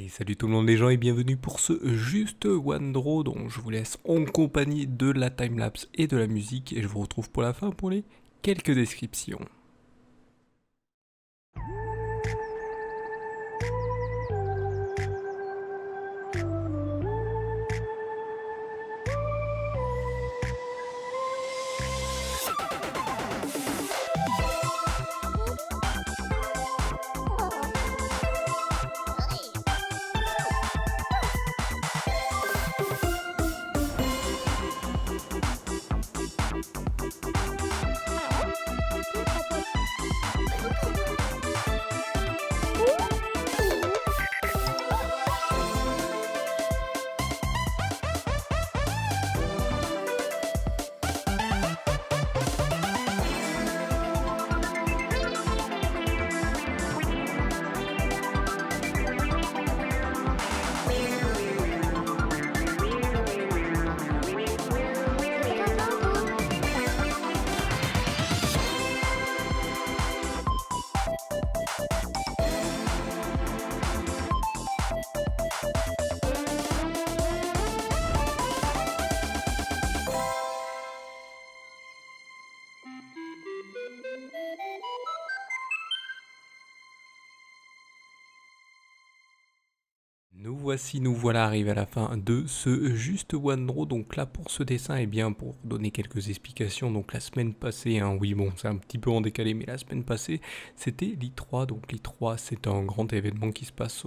Allez, salut tout le monde les gens et bienvenue pour ce juste One Draw dont je vous laisse en compagnie de la timelapse et de la musique et je vous retrouve pour la fin pour les quelques descriptions. Nous voilà arrivés à la fin de ce juste One Draw. Donc là pour ce dessin, et bien pour donner quelques explications, donc la semaine passée, oui bon c'est un petit peu en décalé, mais la semaine passée c'était l'I3. Donc l'I3 c'est un grand événement qui se passe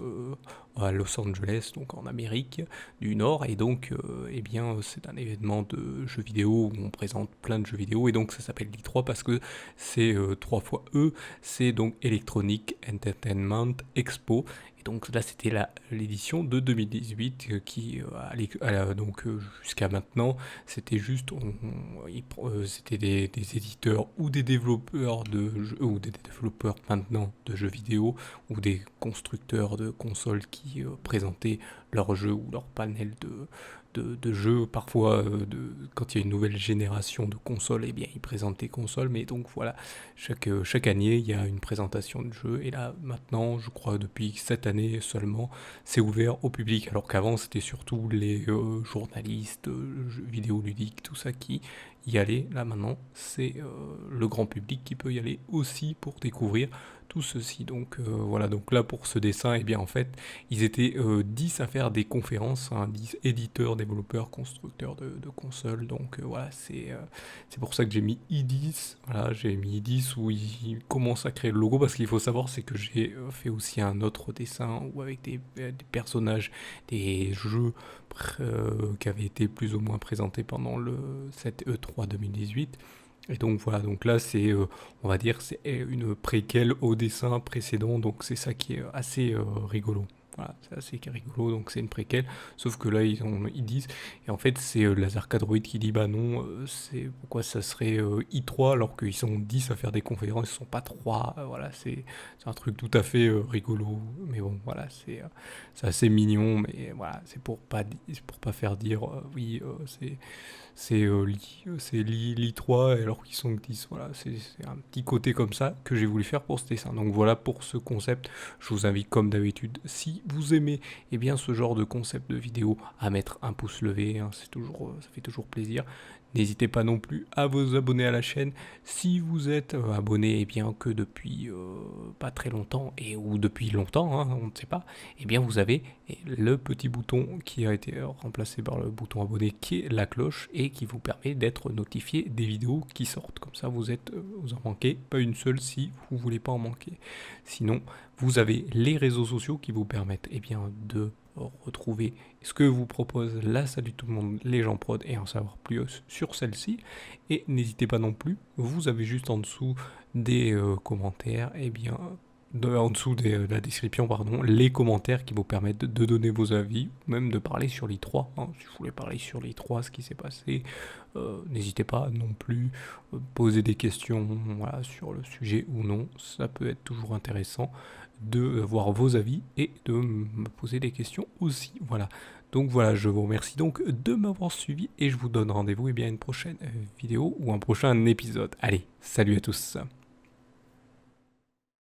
à Los Angeles, donc en Amérique du Nord, et donc eh bien c'est un événement de jeux vidéo où on présente plein de jeux vidéo, et donc ça s'appelle l'I3 parce que c'est 3 fois E, c'est donc Electronic Entertainment Expo. Donc là c'était l'édition de 2018 qui donc jusqu'à maintenant c'était juste c'était des éditeurs ou des développeurs de jeux, ou des développeurs maintenant de jeux vidéo ou des constructeurs de consoles qui présentaient leurs jeux ou leur panel de jeux. Parfois quand il y a une nouvelle génération de consoles, eh bien ils présentent des consoles, mais donc voilà, chaque année il y a une présentation de jeux, et là maintenant je crois depuis cette année seulement c'est ouvert au public, alors qu'avant c'était surtout les journalistes, jeux vidéoludiques, tout ça qui y allaient. Là maintenant c'est le grand public qui peut y aller aussi pour découvrir tout ceci. Donc voilà, donc là pour ce dessin, et bien en fait ils étaient 10 à faire des conférences, 10 éditeurs, développeurs, constructeurs de consoles. Donc voilà, c'est pour ça que j'ai mis I10. Voilà, j'ai mis I10 où il commence à créer le logo, parce qu'il faut savoir c'est que j'ai fait aussi un autre dessin où avec des personnages, des jeux qui avaient été plus ou moins présentés pendant cette E3 2018. Et donc voilà, donc là c'est, on va dire, c'est une préquelle au dessin précédent, donc c'est ça qui est assez rigolo. Voilà, c'est assez rigolo, donc c'est une préquelle, sauf que là ils disent, et en fait c'est Lazarcadroid qui dit bah non, c'est pourquoi ça serait I3 alors qu'ils sont 10 à faire des conférences, ils sont pas 3, voilà, c'est un truc tout à fait rigolo, mais bon voilà, c'est assez mignon, mais voilà, c'est pour pas faire dire oui, c'est l'I3 alors qu'ils sont que 10. Voilà, c'est un petit côté comme ça que j'ai voulu faire pour ce dessin. Donc voilà pour ce concept. Je vous invite comme d'habitude, si vous aimez bien ce genre de concept de vidéo, à mettre un pouce levé, c'est toujours, ça fait toujours plaisir. N'hésitez pas non plus à vous abonner à la chaîne si vous êtes abonné bien que depuis pas très longtemps, ou depuis longtemps, on ne sait pas. Bien vous avez le petit bouton qui a été remplacé par le bouton abonné, qui est la cloche, et qui vous permet d'être notifié des vidéos qui sortent. Comme ça vous en manquez pas une seule si vous voulez pas en manquer. Sinon vous avez les réseaux sociaux qui vous permettent bien de retrouver ce que vous propose la Salut tout le monde, les gens prod, et en savoir plus sur celle-ci. Et n'hésitez pas non plus, vous avez juste en dessous des commentaires, en dessous de la description, pardon, les commentaires qui vous permettent de donner vos avis, même de parler sur l'I3. Si vous voulez parler sur l'I3, ce qui s'est passé, n'hésitez pas non plus, poser des questions, voilà, sur le sujet ou non. Ça peut être toujours intéressant de voir vos avis et de me poser des questions aussi. Voilà. Donc voilà, je vous remercie donc de m'avoir suivi, et je vous donne rendez-vous à une prochaine vidéo ou un prochain épisode. Allez, salut à tous.